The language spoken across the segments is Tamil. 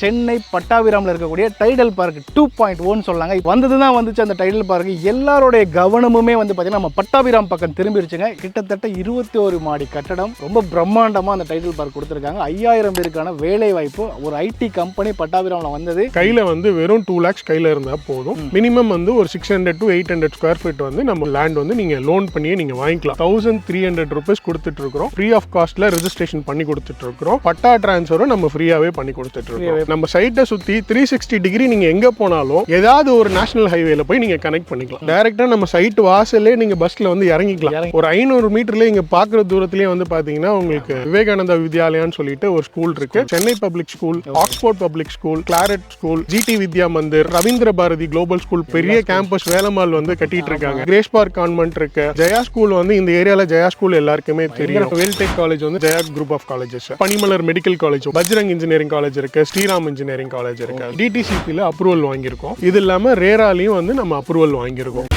சென்னை பட்டாபிராமில் இருக்கக்கூடிய டைடல் பார்க் 2.1 சொல்லாங்க. வந்ததுதான் வந்துச்சு அந்த டைடல் பார்க். எல்லாருடைய கவனமுமே வந்து பார்த்தீங்கன்னா நம்ம பட்டாபிராம் பக்கம் திரும்பிடுச்சுங்க. கிட்டத்தட்ட 21 மாடி கட்டடம், ரொம்ப பிரம்மாண்டமாக அந்த டைடல் பார்க் கொடுத்துருக்காங்க. 5000 பேருக்கான வேலை வாய்ப்பு. ஒரு ஐடி கம்பெனி பட்டாபிராமில் வந்தது. கையில் வந்து வெறும் 2 lakhs கையில் இருந்தால் போதும். மினிமம் வந்து ஒரு 600 to 800 ஸ்கொயர் ஃபீட் வந்து நம்ம லேண்ட் வந்து நீங்கள் லோன் பண்ணியே நீங்கள் வாங்கிக்கலாம். 1300 rupees கொடுத்துட்டு இருக்கிறோம். ஃப்ரீ ஆஃப் காஸ்ட்ல ரெஜிஸ்ட்ரேஷன் பண்ணி கொடுத்துட்டு இருக்கிறோம். பட்டா டிரான்ஸ்ஃபரும் நம்ம ஃப்ரீயாவே பண்ணி கொடுத்துட்டு இருக்கோம். நம்ம சைட்டை சுற்றி 360 டிகிரி நீங்க எங்க போனாலும் ஏதாவது ஒரு நேஷனல் ஹைவேல போய் நீங்க கனெக்ட் பண்ணிக்கலாம். டைரக்டா நம்ம சைட் வாசல்லே நீங்க பஸ்ல வந்து இறங்கிக்கலாம். ஒரு 500 மீட்டர்ல இங்க பாக்குற தூரத்திலேயே வந்து பாத்தீங்கன்னா உங்களுக்கு விவேகானந்தா வித்யாலயான்னு சொல்லிட்டு ஒரு ஸ்கூல் இருக்கு. Chennai public school, Oxford public school, Claret school, GD Vidya Mandir, Ravindra Bharathi global school, பெரிய கேம்பஸ் வேலம்மாள் வந்து கட்டிட்டு இருக்காங்க. கிரேஸ் பார்க் கான்வென்ட் இருக்கு. ஜெயா ஸ்கூல் வந்து இந்த ஏரியால ஜெயா ஸ்கூல் எல்லாருக்குமே தெரியும். வேல்டெக் காலேஜ் வந்து Jaya group of colleges, Panimalar medical college, Bajrang engineering college இருக்கு, ஸ்ரீராம் இன்ஜினியரிங் காலேஜ் இருக்கு. டிடிசிபில அப்ரூவல் வாங்கியிருக்கோம். இது இல்லாம ரேராலையும் வந்து நம்ம அப்ரூவல் வாங்கியிருக்கோம்.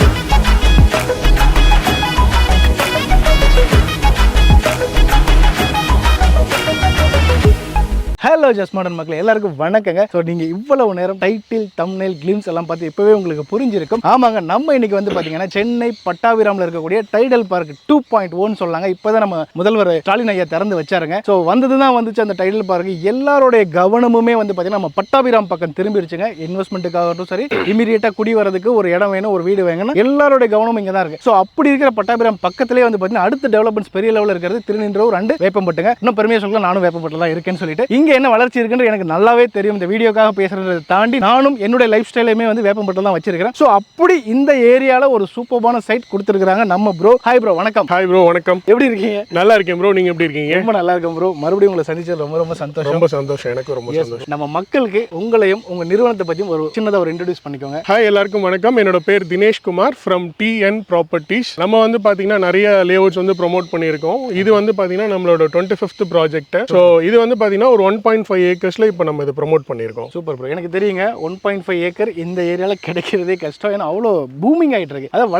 ஹலோ ஜஸ்ட் மாடர்ன் மக்களே, எல்லாருக்கும் வணக்கங்க. ஸோ நீங்கள் இவ்வளவு நேரம் டைட்டில், தம்ப்நெயில், கிளிம்ஸ் எல்லாம் பார்த்து இப்போவே உங்களுக்கு புரிஞ்சிருக்கும். ஆமாங்க, நம்ம இன்னைக்கு வந்து பார்த்தீங்கன்னா சென்னை பட்டாபிராமில் இருக்கக்கூடிய டைடல் பார்க் 2.1 சொல்லாங்க. இப்போதான் நம்ம முதல்வர் ஸ்டாலின் ஐயா திறந்து வச்சாருங்க. ஸோ வந்ததுதான் வந்துச்சு அந்த டைடல் பார்க். எல்லாருடைய கவனமுமே வந்து பார்த்தீங்கன்னா நம்ம பட்டாபிராம் பக்கம் திரும்பிடுச்சுங்க. இன்வெஸ்ட்மெண்ட்டுக்காகட்டும் சரி, இமீடியட்டாக குடி வரதுக்கு ஒரு இடம் வேணும், ஒரு வீடு வேணும், எல்லாருடைய கவனமும் இங்கே தான் இருக்கு. ஸோ அப்படி இருக்கிற பட்டாபிராம் பக்கத்திலே வந்து பார்த்தீங்கன்னா அடுத்த டெவலப்மெண்ட்ஸ் பெரிய லெவலில் இருக்கிறது திருநின்றவூர் அண்ட் வேப்பம்பட்டுங்க. இன்னும் பெருமையாக சொல்லலாம், நானும் வேப்பம்பட்டில் தான் இருக்கேன்னு சொல்லிட்டு இங்கே என்ன வளர்ச்சி இருக்குன்னு எனக்கு நல்லாவே தெரியும். இந்த வீடியோக்காக பேசுறதை தாண்டி நானும் என்னுடைய லைஃப் ஸ்டைலையுமே வந்து வேப்பம்பட்டில் தான் வச்சிருக்கிறேன். ஸோ அப்படி இந்த ஏரியால ஒரு சூப்பரான சைட் கொடுத்துருக்காங்க நம்ம ப்ரோ. ஹாய் ப்ரோ, வணக்கம். ஹாய் ப்ரோ, வணக்கம். எப்படி இருக்கீங்க? நல்லா இருக்கேன் ப்ரோ, நீங்க எப்படி இருக்கீங்க? ரொம்ப நல்லா இருக்கேன் ப்ரோ. மறுபடியும் உங்களை சந்திச்சது ரொம்ப ரொம்ப சந்தோஷம். ரொம்ப சந்தோஷம், எனக்கு ரொம்ப சந்தோஷம். நம்ம மக்களுக்கு உங்களையும் உங்க நிறுவனத்தை பத்தியும் ஒரு சின்னதா ஒரு இன்ட்ரோடியூஸ் பண்ணிக்கோங்க. ஹாய், எல்லாருக்கும் வணக்கம். என்னோட பேர் Dinesh Kumar from TN properties. நம்ம வந்து பாத்தீங்கன்னா நிறைய லேஅவுட்ஸ் வந்து ப்ரோமோட் பண்ணியிருக்கோம். இது வந்து பாத்தீங்கன்னா நம்மளோட 25th ப்ராஜெக்ட். ஸோ இது வந்து பாத்தீங்கன்னா ஒரு 1.5 ஏக்கர்ஸ்ல இப்போ நம்ம இதை ப்ரோமோட் பண்ணியிருக்கோம். Super bro. எனக்கு தெரியுங்க 1.5 ஏக்கர் இந்த ஏரியாவில் கிடைக்கிறதே கஷ்டம். ஏன்னா அவ்வளோ பூமிங் ஆகிட்டு இருக்கு. அதாவது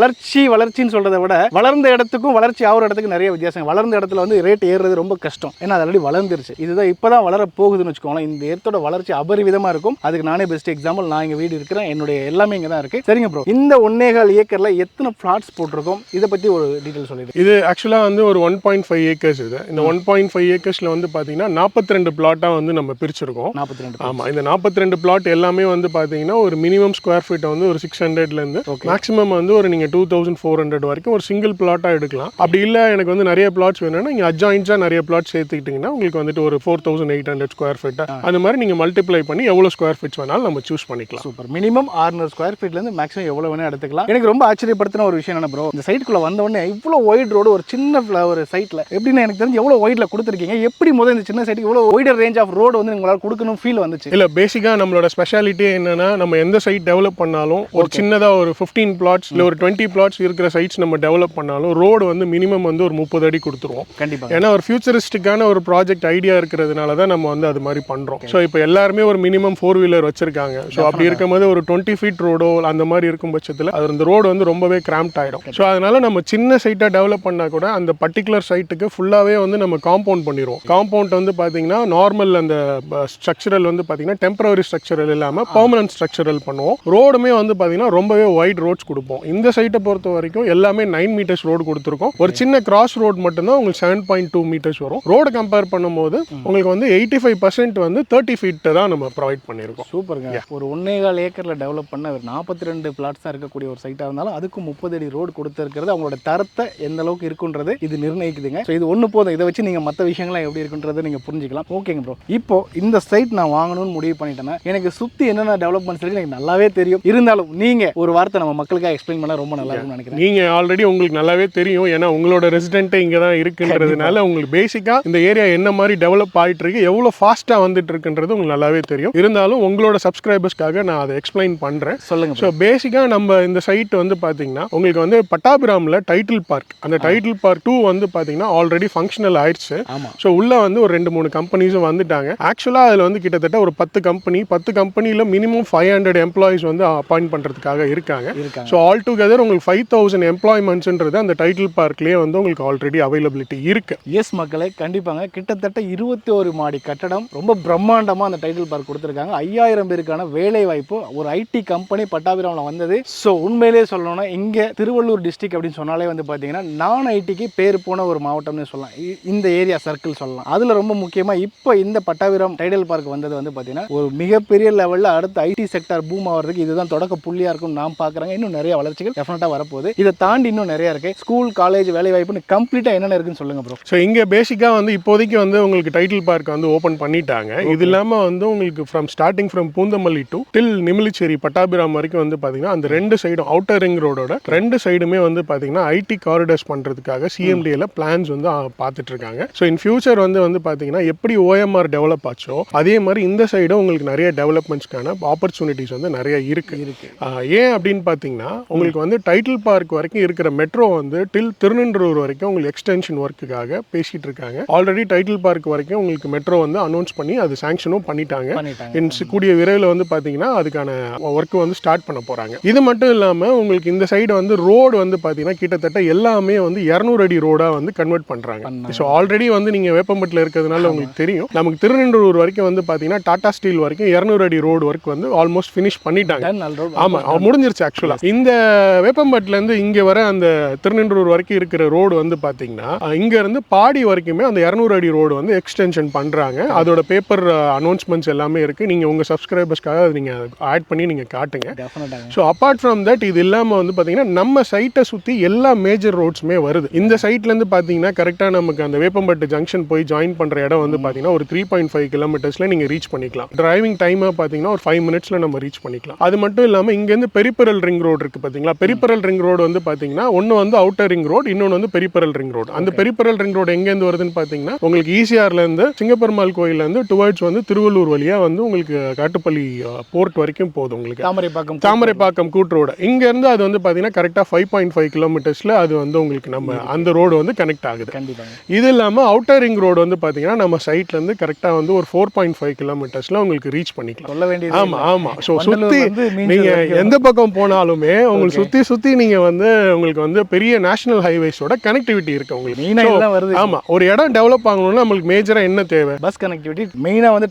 வளர்ச்சின்னு சொல்றதை விட வளர்ந்த இடத்துக்கும் வளர்ச்சி ஆகிற இடத்துக்கு நிறைய வித்தியாசம். வளர்ந்த இடத்துல வந்து ரேட் ஏறுறது ரொம்ப கஷ்டம். ஏன்னா அது ஆல்ரெடி வளர்ந்துருச்சு. இதுதான் இப்போதான் வளர போகுதுன்னு வச்சுக்கோங்களேன். இந்த இடத்தோட வளர்ச்சி அபரிவிதமாக இருக்கும். அதுக்கு நானே பெஸ்ட் எக்ஸாம்பிள். நான் இங்கே வீடு இருக்கிறேன், என்னுடைய எல்லாமே இங்கே தான் இருக்கு. சரிங்க ப்ரோ, இந்த 1.25 ஏக்கர்ல எத்தனை பிளாட்ஸ் போட்டிருக்கோம், இதை பற்றி ஒரு டீட்டெயில் சொல்லிடுங்க. இது ஆக்சுவலாக வந்து ஒரு 1.5 ஏக்கர்ஸ். இது இந்த 1.5 ஏக்கர்ஸ்ல வந்து பார்த்தீங்கன்னா 42 பிளாட்டாக வந்து நம்ம பிரிச்சிருக்கோம். 42. ஆமாம், இந்த 42 பிளாட் எல்லாமே வந்து பார்த்தீங்கன்னா ஒரு மினிமம் ஸ்கொயர் ஃபீட்டை வந்து ஒரு 600லேருந்து மேக்ஸிமம் வந்து ஒரு நீங்கள் 2400 வரைக்கும் ஒரு சிங்கிள் பிளாட்டாக எடுக்கலாம். அப்படி இல்லை எனக்கு வந்து நிறைய பிளாட்ஸ் வேணும்னா நீங்கள் அட்ஜாயின்ஸாக நிறைய பிளாட் சேர்த்துக்கிட்டிங்கன்னா உங்களுக்கு வந்துட்டு ஒரு 4800 ஸ்கொயர் ஃபீட் அந்த மாதிரி நீங்கள் மல்டிப்ளை பண்ணி எவ்வளோ ஸ்கொயர் ஃபீட்ஸ் வேணாலும் நம்ம சூஸ் பண்ணிக்கலாம். சூப்பர். மினிமம் 600 ஸ்கொயர் ஃபீட்லேருந்து மேக்ஸிமம் எவ்வளோ வேணும் எடுத்துக்கலாம். எனக்கு ரொம்ப ஆச்சரியப்படுத்தின ஒரு விஷயம் என்ன ப்ரோ, இந்த சைட்டுக்குள்ளே வந்த உடனே இவ்வளோ ஒயிட் ரோடு ஒரு சின்ன ஒரு சைட்டில் எப்படின்னா எனக்கு தெரிஞ்சு எவ்வளோ ஒயிட்ல கொடுத்துருக்கீங்க. எப்படி முதல் இந்த சின்ன சைட்டுக்கு இவ்வளோ ஒய்டர் ரேஞ்ச் ஆஃப் ரோடு வந்து உங்களால் கொடுக்கணும் ஃபீல் வந்துச்சு? இல்லை, பேசிக்காக நம்மளோட ஸ்பெஷாலிட்டி என்னன்னா நம்ம எந்த சைட் டெவலப் பண்ணாலும் ஒரு சின்னதாக ஒரு 15 பிளாட்ஸ் இல்லை ஒரு 20 பிளாட்ஸ் இருக்கிற சைட்ஸ் நம்ம டெவலப் பண்ணாலும் ரோடு வந்து மினிமம் வந்து ஒரு 30 அடி கொடுத்துருவோம். கண்டிப்பாக. ஏன்னா ஒரு ஃபியூச்சரிஸ்டிக்கான ஒரு ப்ராஜெக்ட் ஐடியா இருக்கிறதுனால தான் நம்ம வந்து அது மாதிரி பண்ணுறோம். ஸோ இப்போ எல்லாருமே ஒரு மினிமம் 4-வீலர் வச்சிருக்காங்க. ஸோ அப்படி இருக்கும்போது ஒரு 20 ஃபீட் ரோடோ அந்த மாதிரி இருக்கும் பட்சத்தில் அது அந்த ரோடு வந்து ரொம்பவே கிராம்ட் ஆகிடும். ஸோ அதனால நம்ம சின்ன சைட்டாக டெவலப் பண்ணால் கூட அந்த பர்டிகுலர் சைட்டுக்கு ஃபுல்லாகவே வந்து நம்ம காம்பவுண்ட் பண்ணிடுவோம். காம்பவுண்ட் வந்து பார்த்தீங்கன்னா நார்மல் அந்த ஸ்ட்ரக்சரல் வந்து பார்த்தீங்கன்னா டெம்பரரி ஸ்ட்ரக்சரல் இல்லாமல் பெர்மனன்ட் ஸ்ட்ரக்சரல் பண்ணுவோம். ரோடுமே வந்து பார்த்தீங்கன்னா ரொம்பவே வைட் ரோட்ஸ் கொடுப்போம். இந்த சைட்டை பொறுத்த வரைக்கும் எல்லாமே 9 மீட்டர்ஸ் ரோடு கொடுத்துருக்கோம். ஒரு சின்ன கிராஸ் ரோடு மட்டும்தான் உங்களுக்கு 7.2 மீட்டர்ஸ் வரும். ரோடு கம்பேர் பண்ணும்போது உங்களுக்கு வந்து 85% வந்து 30 ஃபீட் தான் நம்ம ப்ரொவைட் பண்ணியிருக்கோம். சூப்பருங்க. ஒரு 1.25 ஏக்கரில் டெவலப் பண்ண ஒரு 42 பிளாட்ஸ் தான் இருக்கக்கூடிய ஒரு சைட்டாக இருந்தாலும் அதுக்கும் 30 அடி ரோடு கொடுத்துருக்கிறது அவங்களோட தரத்தை எந்த அளவுக்கு இருக்குன்றது இது நிர்ணயிக்குதுங்க. ஸோ இது ஒன்று போதும். இதை வச்சு நீங்கள் மற்ற விஷயங்கள்லாம் எப்படி இருக்குன்றதை நீங்கள் புரிஞ்சுக்கலாம். ஓகேங்க ப்ரோ, இப்போ இந்த சைட் நான் வாங்கணும்னு முடிவு பண்ணிட்டேன்னா எனக்கு சுற்றி என்னென்ன டெவலப்மெண்ட்ஸ் இருக்கு எனக்கு நல்லாவே தெரியும். இருந்தாலும் நீங்கள் ஒரு வார்த்தை நம்ம மக்களுக்காக எக்ஸ்பிளைன் பண்ணால் ரொம்ப நல்லா இருக்கும்னு நினைக்கிறேன். நீங்கள் ஆல்ரெடி உங்களுக்கு நல்லாவே தெரியும், ஏன்னா உங்களோட ரெசிடென்ட்டே இங்கே தான் இருக்குன்றதுனால உங்களுக்கு பேசிக்காக இந்த ஏரியா என்ன மாதிரி டெவலப் ஆகிட்டு இருக்கு, எவ்வளோ ஃபாஸ்ட்டாக வந்துட்டு இருக்குன்றது உங்களுக்கு நல்லாவே தெரியும். இருந்தாலும் உங்களோட சப்ஸ்கிரைபர்ஸ்க்காக நான் அதை எக்ஸ்பிளைன் பண்ணுறேன். சொல்லுங்கள். ஸோ பேசிக்காக நம்ம இந்த சைட் வந்து பார்த்தீங்கன்னா உங்களுக்கு வந்து பட்டாபிராமில் டைட்டில் பார்க், அந்த டைட்டில் பார்க் 2 வந்து பார்த்தீங்கன்னா ஆல்ரெடி ஃபங்க்ஷனல் ஆயிடுச்சு. ஸோ உள்ள வந்து ஒரு 2-3 கம்பெனிஸும் வந்துட்டாங்க. கொடுத்துட்டாங்க. ஆக்சுவலாக அதில் வந்து கிட்டத்தட்ட ஒரு 10 கம்பெனியில் மினிமம் 500 எம்ப்ளாயிஸ் வந்து அப்பாயிண்ட் பண்ணுறதுக்காக இருக்காங்க. ஸோ ஆல் டுகெதர் உங்களுக்கு 5000 எம்ப்ளாய்மெண்ட்ஸ்ன்றது அந்த டைட்டில் பார்க்லேயே வந்து உங்களுக்கு ஆல்ரெடி அவைலபிலிட்டி இருக்கு. எஸ் மக்களே, கண்டிப்பாங்க. கிட்டத்தட்ட 21 மாடி கட்டடம், ரொம்ப பிரம்மாண்டமாக அந்த டைட்டில் பார்க் கொடுத்துருக்காங்க. 5000 பேருக்கான வேலை வாய்ப்பு, ஒரு ஐடி கம்பெனி பட்டாபிராமில் வந்தது. ஸோ உண்மையிலே சொல்லணும்னா இங்கே திருவள்ளூர் டிஸ்ட்ரிக்ட் அப்படின்னு சொன்னாலே வந்து பார்த்தீங்கன்னா நான் ஐடிக்கு பேர் போன ஒரு மாவட்டம்னு சொல்லலாம். இந்த ஏரியா சர்க்கிள் சொல்லலாம். அதில் ரொம்ப முக்கியமாக இப்போ இந்த பட்டாபிராம் டைடல் பார்க் வந்தது வந்து பார்த்தீங்கன்னா ஒரு மிகப்பெரிய லெவலில் அடுத்த ஐடி செக்டர் பூம் ஆகிறதுக்கு இதுதான் தொடக்க புள்ளியாக இருக்கும் நான் பார்க்குறேங்க. இன்னும் நிறைய வளர்ச்சிகள் டெஃபினட்டாக வரப்போகுது. இதை தாண்டி இன்னும் நிறைய இருக்குது. ஸ்கூல், காலேஜ், வேலை வாய்ப்புன்னு கம்ப்ளீட்டாக என்னென்ன இருக்குன்னு சொல்லுங்கள் ப்ரோ. ஸோ இங்கே பேசிக்காக வந்து இப்போதைக்கு வந்து உங்களுக்கு டைட்டில் பார்க் வந்து ஓப்பன் பண்ணிட்டாங்க. இது இல்லாமல் வந்து உங்களுக்கு starting from Poonamallee to till Nemilicheri Pattabiram வரைக்கும் வந்து பார்த்தீங்கன்னா அந்த 2 சைடும் அவுட்டர் ரிங் ரோடோட 2 சைடுமே வந்து பார்த்தீங்கன்னா ஐடி காரிடர்ஸ் பண்ணுறதுக்காக சிஎம்டியில் பிளான்ஸ் வந்து பார்த்துட்டு இருக்காங்க. ஸோ இன் ஃபியூச்சர் வந்து பார்த்தீங்கன்னா எப்படி ஓஎம்ஆர் டெவலப் ஆச்சோ அதே மாதிரி இந்த சைடும் உங்களுக்கு நிறைய டெவலப்மெண்ட்ஸ்க்கான ஆப்பர்ச்சுனிட்டிஸ் வந்து நிறைய இருக்கு. ஏன் அப்படின்னு பார்த்தீங்கன்னா உங்களுக்கு வந்து டைட்டில் பார்க் வரைக்கும் இருக்கிற மெட்ரோ வந்து டில் திருநின்றூர் வரைக்கும் உங்களுக்கு எக்ஸ்டென்ஷன் ஒர்க்குக்காக பேசிட்டு இருக்காங்க. ஆல்ரெடி டைட்டில் பார்க் வரைக்கும் உங்களுக்கு மெட்ரோ வந்து அனௌன்ஸ் பண்ணி அது சாங்ஷனும் பண்ணிட்டாங்க. கூடிய விரைவில் வந்து பார்த்தீங்கன்னா அதுக்கான ஒர்க் வந்து ஸ்டார்ட் பண்ண போறாங்க. இது மட்டும் இல்லாமல் உங்களுக்கு இந்த சைடு வந்து ரோடு வந்து பார்த்தீங்கன்னா கிட்டத்தட்ட எல்லாமே வந்து 200 அடி ரோடா வந்து கன்வெர்ட் பண்றாங்க. ஸோ ஆல்ரெடி வந்து நீங்க வேப்பம்பட்டில் இருக்கிறதுனால உங்களுக்கு தெரியும். நமக்கு திருநின்றூர் வரைக்கும் வந்து பார்த்தீங்கன்னா டாடா ஸ்டீல் வரைக்கும் 200 அடி ரோடு ஒர்க் வந்து ஆல்மோஸ்ட் ஃபினிஷ் பண்ணிட்டாங்க. ஆமா, முடிஞ்சிருச்சு. ஆக்சுவலா இந்த வேப்பம்பட்டில இருந்து இங்க வர அந்த திருநின்றூர் வரைக்கும் இருக்கிற ரோடு வந்து பார்த்தீங்கன்னா இங்க இருந்து பாடி வரைக்குமே அந்த 200 அடி ரோடு வந்து எக்ஸ்டென்ஷன் பண்றாங்க. அதோட பேப்பர் அனௌன்ஸ்மெண்ட்ஸ் எல்லாமே இருக்கு. நீங்க உங்க சப்ஸ்கிரைபர்ஸ்க்காக நீங்க ஆட் பண்ணி நீங்க காட்டுங்க. ஸோ அப்பார்ட் ஃப்ரம் தட் இது இல்லாமல் வந்து பார்த்தீங்கன்னா நம்ம சைட்டை சுற்றி எல்லா மேஜர் ரோட்ஸுமே வருது. இந்த சைட்லேருந்து பார்த்தீங்கன்னா கரெக்டாக நமக்கு அந்த வேப்பம்பட்டு ஜங்ஷன் போய் ஜாயின் பண்ணுற இடம் வந்து பார்த்தீங்கன்னா ஒரு 3.5 கிலோமீட்டர்ஸில் நீங்கள் ரீச் பண்ணிக்கலாம். டிரைவிங் டைமாக பார்த்தீங்கன்னா ஒரு 5 மினிட்ஸில் நம்ம ரீச் பண்ணிக்கலாம். அது மட்டும் இல்லாமல் இங்கேருந்து பெரிபரல் ரிங் ரோடு இருக்குது பார்த்தீங்களா. பெரிபரல் ரிங் ரோடு வந்து பார்த்தீங்கன்னா ஒன்று வந்து அவுட்டர் ரிங் ரோடு, இன்னொன்று வந்து பெரிபரல் ரிங் ரோடு. அந்த பெரிபரல் ரிங் ரோடு எங்கேருந்து வருதுன்னு பார்த்தீங்கன்னா உங்களுக்கு ஈசிஆர்லேருந்து சிங்கப்பெருமாள் கோயிலேருந்து டுவர்ட்ஸ் வந்து திருவள்ளூர் வழியாக வந்து உங்களுக்கு காட்டுப்பள்ளி போர்ட் வரைக்கும் போகுது. உங்களுக்கு தாமரைப்பாக்கம் கூட்டு ரோடு இங்கேருந்து அது வந்து பார்த்தீங்கன்னா கரெக்டாக 5.5 கிலோமீட்டர்ஸில் அது வந்து உங்களுக்கு நம்ம அந்த ரோடு வந்து கனெக்ட் ஆகுது. இது இல்லாமல் அவுட்டர் ரிங் ரோடு வந்து பார்த்தீங்கன்னா நம்ம சைட்லேருந்து கரெக்டாக வந்து ஒரு 4.5 கிலோமீட்டர்ஸில் உங்களுக்கு ரீச் பண்ணிக்கலாம். சொல்ல வேண்டியது ஆமாம். ஸோ சுற்றி நீங்கள் எந்த பக்கம் போனாலுமே உங்களுக்கு சுற்றி நீங்கள் வந்து உங்களுக்கு வந்து பெரிய நேஷனல் ஹைவேஸோட கனெக்டிவிட்டி இருக்குது உங்களுக்கு. ஆமாம், ஒரு இடம் டெவலப் ஆகணும்னா நம்மளுக்கு மேஜராக என்ன தேவை? பஸ் கனெக்டிவிட்டி மெயினாக வந்து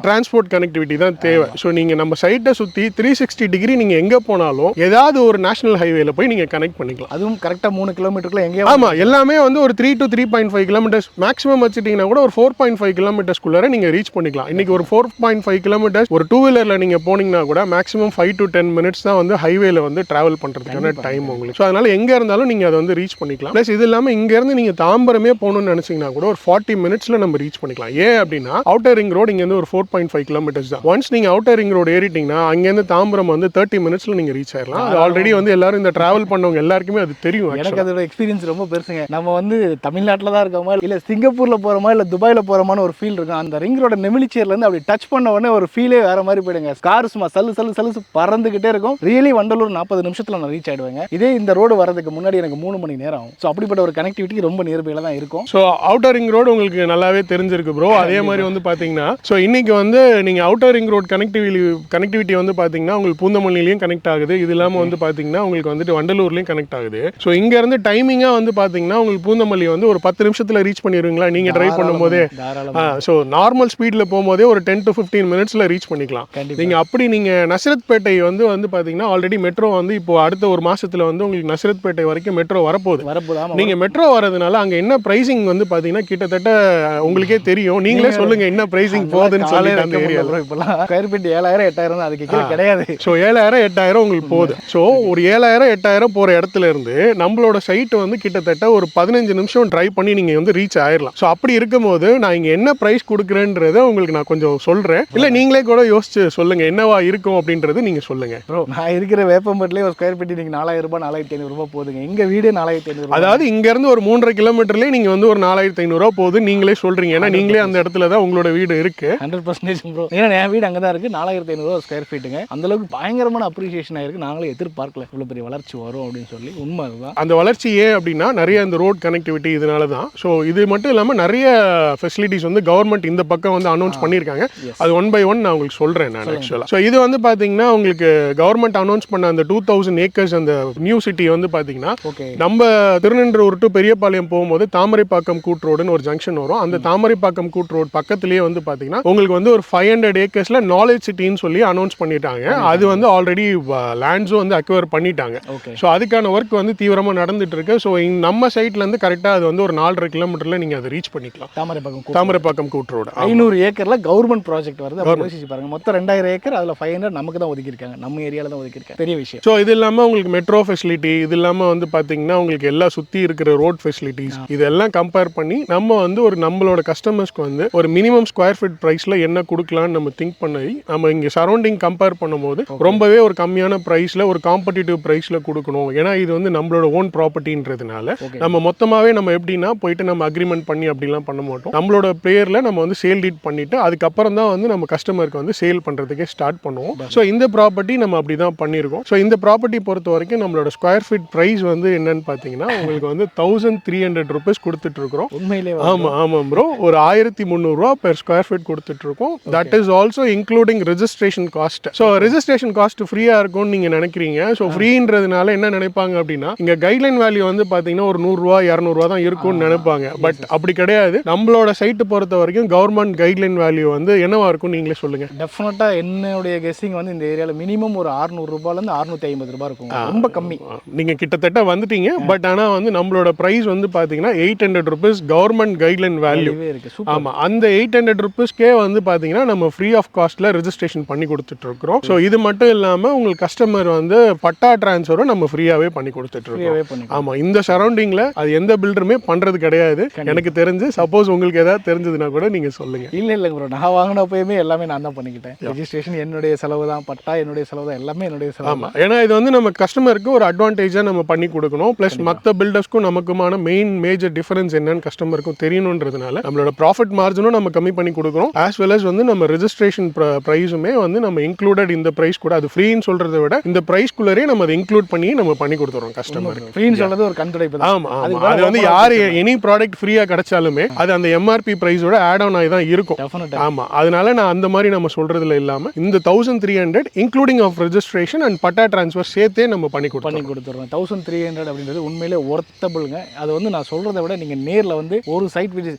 டிரான்ஸ்போர்ட் கனெக்டிவிட்டி தான் தேவை. ஸோ நீங்கள் நம்ம சைட்டை சுற்றி 360 டிகிரி நீங்கள் எங்கே போனாலும் ஏதாவது ஒரு நேஷனல் ஹைவேல போய் நீங்கள் கனெக்ட் பண்ணிக்கலாம். அதுவும் கரெக்டாக 3 கிலோமீட்டருக்குள்ள எங்கே. ஆமாம், எல்லாமே வந்து ஒரு 3 to 3.5 கிலோமீட்டர்ஸ் மேக்ஸிமம் வச்சுட்டீங்கன்னா கூட ஒரு 4.5 கிலோமீட்டர்ஸ்குள்ளார நீங்கள் ரீச் பண்ணிக்கலாம். இன்னைக்கு ஒரு 4.5 கிலோமீட்டர்ஸ் ஒரு 2 வீலரில் நீங்கள் போனீங்கன்னா கூட மேக்ஸிமம் 5 to 10 மினிட்ஸ் தான் வந்து ஹைவேல வந்து டிராவல் பண்ணுறதுக்கான டைம் உங்களுக்கு. ஸோ அதனால எங்கே இருந்தாலும் நீங்கள் அதை வந்து ரீச் பண்ணிக்கலாம். ப்ளஸ் இது இல்லாமல் இங்கேருந்து நீங்கள் தாம்பரமே போகணும்னு நினச்சிங்கன்னா கூட ஒரு 40 மினிட்ஸில் நம்ம ரீச் பண்ணிக்கலாம். ஏன் அப்படின்னா அவுட்டர் ரிங் ரோடு இங்கேருந்து ஒரு 4.5 கிலோமீட்டர்ஸ் தான். ஒன்ஸ் நீங்கள் அவுட்டர் ரிங் ரோடு ஏறிட்டீங்கன்னா அங்கேருந்து தாம்பரம் வந்து 30 மினிட்ஸில் நீங்கள் ரீச் ஆயிடலாம். அது ஆல்ரெடி வந்து எல்லாரும் இந்த டிராவல் பண்ணவங்க எல்லாருக்குமே அது தெரியும். எனக்கு அதோட எக்ஸ்பீரியன்ஸ் ரொம்ப பெருசுங்க. நம்ம வந்து தமிழ்நாட்டில் தான் இருக்கோமா இல்லை சிங்கப்பூரில் போகிறோமா இல்லை துபாயில் போகிறோமான்னு ஒரு ஃபீல் இருக்கும். அந்த ரிங் ரோட நெமிலிச்சேர்லேருந்து அப்படி டச் பண்ண உடனே ஒரு ஃபீலே வேற மாதிரி போயிடுங்க. கார் சும்மா சல்லு பறந்துகிட்டே இருக்கும். ரியலி வண்டலூர் 40 நிமிஷத்தில் நான் ரீச் ஆயிடுவேங்க. இதே இந்த ரோடு வரதுக்கு முன்னாடி எனக்கு 3 மணி நேரம் ஆகும். ஸோ அப்படிப்பட்ட ஒரு கனெக்டிவிட்டி ரொம்ப நியர்பையில் தான் இருக்கும். ஸோ அவுட்டர் ரிங் ரோடு உங்களுக்கு நல்லாவே தெரிஞ்சிருக்கு ப்ரோ. அதே மாதிரி வந்து பார்த்தீங்கன்னா ஸோ இன்னைக்கு வந்து நீங்கள் அவுட்டர் ரிங் ரோட் கனெக்டிவிட்டி வந்து பார்த்தீங்கன்னா உங்களுக்கு பூந்தமல்லிலையும் கனெக்ட் ஆகுது. இது இல்லாமல் வந்து பார்த்தீங்கன்னா உங்களுக்கு வந்துட்டு வண்டலூர்லையும் கனெக்ட் ஆகுது. ஸோ இங்கேருந்து டைமிங்காக வந்து பார்த்தீங்கன்னா உங்களுக்கு பூந்தமல்லி வந்து ஒரு 10 நிமிஷத்தில் ரீச் பண்ணிடுவீங்களா நீங்கள் ட்ரைவ் பண்ணும்போதே. ஸோ நார்மல் ஸ்பீடில் போகும்போதே ஒரு 10 to 15 மினிட்ஸில் ரீச் பண்ணிக்கலாம். நீங்கள் அப்படி நீங்கள் நசரத்பேட்டை வந்து பார்த்தீங்கன்னா ஆல்ரெடி மெட்ரோ வந்து இப்போ அடுத்த ஒரு மாசத்துல வந்து உங்களுக்கு நசரத்பேட்டை வரைக்கும் மெட்ரோ வரப்போகுது. நீங்கள் மெட்ரோ வரதுனால அங்கே என்ன ப்ரைசிங் வந்து பார்த்தீங்கன்னா கிட்டத்தட்ட உங்களுக்கே தெரியும். நீங்களே சொல்லுங்க என்ன ப்ரைசிங் போகுதுன்னு சொல்லி அந்த ஏரியாவில். இப்போலாம் ஸ்கொயர் ஃபீட் 7000 8000 அதுக்கு கீழே கிடையாது. ஸோ 7000 8000 உங்களுக்கு போகுது. ஸோ ஒரு 7000 8000 போகிற இடத்துல இருந்து நம்மளோட சைட்டு வந்து கிட்டத்தட்ட ஒரு 15 நிமிஷம் ட்ரைவ் பண்ணி நீங்கள் வந்து ரீச் ஆயிடலாம். ஸோ அப்படி இருக்கும்போது நான் இங்கே என்ன ப்ரைஸ் கொடுக்குறேன்றத உங்களுக்கு நான் கொஞ்சம் சொல்கிறேன். இல்லை நீங்களே கூட யோசிச்சு சொல்லுங்க என்னவா இருக்கும் அப்படின்றது நீங்கள் சொல்லுங்க. ப்ரோ நான் இருக்கிற வேப்பம்பட்டிலே ஒரு ஸ்கொயர் ஃபீட் நீங்கள் 4000 ரூபாய் 4500 ரூபாய் போகுதுங்க. எங்கள் வீடு 4500. அதாவது இங்கேருந்து ஒரு 3.5 கிலோமீட்டர்லேயே நீங்கள் வந்து ஒரு 4500 ரூபா போகுது நீங்களே சொல்கிறீங்க. ஏன்னா நீங்களே அந்த இடத்துல தான் உங்களோட வீடு இருக்கு. 100% ப்ரோ. ஏன்னா என் வீடு அங்கே தான் இருக்குது. 4500 ரூபா ஸ்கொயர் ஃபீட்டுங்க. அந்தளவுக்கு பயங்கரமான அப்ரிசியேஷன் ஆயிருக்கு. நாங்களே எதிர்பார்க்கல இவ்வளோ பெரிய வளர்ச்சி வரும் அப்படின்னு சொல்லி. உண்மை அதுதான். அந்த வளர்ச்சி ஏன் அப்படின்னா நிறைய இந்த ரோட் கனெக்டிவிட்டி இதனால தான். ஸோ இது மட்டும் இல்லாமல் நிறைய ஃபெசிலிட்டிஸ் வந்து கவர்மெண்ட் கவர்மெண்ட் இந்த பக்கம் வந்து அனௌன்ஸ் பண்ணியிருக்காங்க. அது 1 by 1 நான் உங்களுக்கு சொல்கிறேன் நான் ஆக்சுவலாக. ஸோ இது வந்து பார்த்தீங்கன்னா உங்களுக்கு கவர்மெண்ட் அனௌன்ஸ் பண்ண அந்த 2000 ஏக்கர்ஸ் அந்த நியூ சிட்டி வந்து பார்த்தீங்கன்னா நம்ம திருநின்றவூர் டு பெரியபாளையம் போகும்போது தாமரைப்பாக்கம் கூட் ரோடுன்னு ஒரு ஜங்ஷன் வரும். அந்த தாமரைப்பாக்கம் கூட் ரோடு பக்கத்துலேயே வந்து பார்த்தீங்கன்னா உங்களுக்கு வந்து ஒரு 500 ஏக்கர்ஸில் நாலேஜ் சிட்டின்னு சொல்லி அனௌன்ஸ் பண்ணிட்டாங்க. அது வந்து ஆல்ரெடி லேண்ட்ஸும் வந்து அக்வயர் பண்ணிட்டாங்க. ஸோ அதுக்கான ஒர்க் வந்து தீவிரமாக நடந்துட்டு இருக்கு. ஸோ நம்ம சைட்லேருந்து கரெக்டாக அது வந்து ஒரு 4.5 கிலோமீட்டரில் நீங்கள் அதை ரீச் பண்ணிக்கலாம். தாமரைப்பாக்கம் கூட் ரோடு 500 ஏக்கர்ல கவர்மெண்ட் ப்ராஜெக்ட் வருது. யோசிச்சு பாருங்க, மொத்தம் 2000 ஏக்கர், அதில் 500 நமக்கு தான் ஒதுக்கியிருக்காங்க, நம்ம ஏரியாவில் தான் ஒதுக்கியிருக்காங்க. பெரிய விஷயம். ஸோ இது இல்லாமல் உங்களுக்கு மெட்ரோ ஃபெசிலிட்டி, இது இல்லாமல் வந்து பார்த்தீங்கன்னா உங்களுக்கு எல்லாம் சுற்றி இருக்கிற ரோட் ஃபெசிலிட்டிஸ் இதெல்லாம் கம்பேர் பண்ணி நம்ம வந்து ஒரு நம்மளோட கஸ்டமர்ஸ்க்கு வந்து ஒரு மினிமம் ஸ்கொயர் ஃபீட் ப்ரைஸில் என்ன கொடுக்கலான்னு நம்ம திங்க் பண்ணி நம்ம இங்கே சரௌண்டிங் கம்பேர் பண்ணும்போது ரொம்பவே ஒரு கம்மியான ப்ரைஸில் ஒரு காம்படிட்டிவ் ப்ரைஸில் கொடுக்கணும். ஏன்னா இது வந்து நம்மளோட ஓன் ப்ராப்பர்ட்டின்றதுனால நம்ம மொத்தமாகவே நம்ம எப்படின்னா போயிட்டு நம்ம அக்ரிமெண்ட் பண்ணி அப்படிலாம் பண்ண மாட்டோம். நம்மளோட பேரில் நம்ம வந்து சேல் டீட் பண்ணிட்டு அதுக்கப்புறம் தான் வந்து நம்ம கஸ்டமருக்கு வந்து சேல் பண்ணுறதுக்கே ஸ்டார்ட் பண்ணுவோம். ஸோ இந்த ப்ராப்பர்ட்டி நம்ம அப்படி தான் பண்ணியிருக்கோம். ஸோ இந்த ப்ராப்பர்ட்டி பொறுத்த வரைக்கும் நம்மளோட ஸ்கொயர் ஃபீட் ப்ரைஸ் வந்து என்னன்னு பார்த்தீங்கன்னா உங்களுக்கு வந்து 1300 ருபீஸ் கொடுத்துட்டு இருக்கிறோம். உண்மையிலே ஆமாம் ப்ரோ, ஒரு 1300 ரூபா பெர் ஸ்கொயர் ஃபீட் கொடுத்துட்டு இருக்கோம். That is also including registration cost. So registration cost ஃப்ரீயாக இருக்கும்னு நீங்கள் நினைக்கிறீங்க. ஸோ ஃப்ரீன்றதுனால என்ன நினைப்பாங்க அப்படின்னா இங்கே கைட்லைன் வேல்யூ வந்து பார்த்தீங்கன்னா ஒரு 100 ரூபா 200 ரூபா தான் இருக்கும்னு நினைப்பாங்க. பட் அப்படி கிடையாது. நம்மளோட சைட்டு பொறுத்த வரைக்கும் கவர்மெண்ட் கைட்லைன் வேல்யூ வந்து என்னவா இருக்கும் நீங்களே சொல்லுங்க. டெஃபினட்டா என்னுடைய கெஸ்ஸிங் வந்து இந்த ஏரியாவில் மினிமம் ஒரு 600 ரூபாயிலிருந்து 650 ரூபாய் இருக்கும். ரொம்ப கம்மி. நீங்க கிட்டத்தட்ட வந்துட்டீங்க. பட் ஆனால் வந்து நம்மளோட ப்ரைஸ் வந்து பார்த்தீங்கன்னா 800 ருபீஸ் கவர்மெண்ட் கைட்லைன் வேல்யூ இருக்கு. ஆமாம், அந்த 800 ருபீஸ்க்கே வந்து பார்த்தீங்கன்னா நம்ம ஃப்ரீ ஆஃப் காஸ்ட்ல ரெஜிஸ்ட்ரேஷன் பண்ணி கொடுத்துட்டு இருக்கிறோம். ஸோ இது மட்டும் இல்லாமல் உங்களுக்கு கஸ்டமர் வந்து பட்டா டிரான்ஸ்ஃபரும் நம்ம ஃப்ரீயாகவே பண்ணி கொடுத்துட்டு இருக்கோம். ஆமாம், இந்த சரௌண்டிங்கில் அது எந்த பில்டருமே பண்ணுறது கிடையாது எனக்கு தெரிஞ்சு. சப்போஸ் உங்களுக்கு ஏதாவது தெரிஞ்சதுன்னா கூட நீங்கள் சொல்லுங்க. இல்லை ப்ரோ, நான் வாங்கினப்பயுமே எல்லாமே நான் தான் பண்ணிக்கிட்டேன். ரெஜிஸ்ட்ரேஷன் என்னுடைய செலவு தான், பட்டா என்னுடைய செலவு தான், எல்லாமே என்னுடைய செலவு. ஆமாம், ஏன்னா இது வந்து நம்ம கஸ்டமருக்கு ஒரு அட்வான்டேஜாக நம்ம பண்ணி கொடுக்கணும். ப்ளஸ் மற்ற பில்டர்ஸ்க்கும் நமக்குமான மேஜர் டிஃபரன்ஸ் என்னன்னு கஸ்டமருக்கும் தெரியணுன்றதுனால நம்மளோட ப்ராஃபிட் மார்ஜினும் நம்ம கம்மி பண்ணி கொடுக்குறோம். ஆஸ் வெல் அஸ் வந்து நம்ம ரெஜிஸ்ட்ரேஷன் ப்ரைஸுமே வந்து நம்ம இன்க்ளூடட் இந்த ப்ரைஸ் கூட, அது ஃப்ரீன்னு சொல்றதை விட இந்த ப்ரைஸ்க்குள்ளே நம்ம அதை இன்க்ளூட் பண்ணி நம்ம பண்ணி கொடுத்துறோம் கஸ்டமருக்கு. ஃப்ரீன்னு சொல்றது ஒரு கண்டுடைப்பு. ஆமாம், அது வந்து யார் எனி ப்ராடக்ட் ஃப்ரீயாக கிடைச்சாலுமே அது அந்த எம்ஆர்பி ப்ரைஸோட ஆட் ஆன் ஆகி தான் இருக்கும். ஆமாம், அதனால நான் அந்த மாதிரி நம்ம சொல்றதுல இல்லாமல் இந்த 1300 including of registration and patta transfer சேர்த்தே நம்ம பண்ணி கொடுத்துருவோம். 1300 அப்படின்றது உண்மையிலே ஒர்த்தபிளுங்க. அது வந்து நான் சொல்றதை விட நீங்க நேரில் வந்து ஒரு சைட்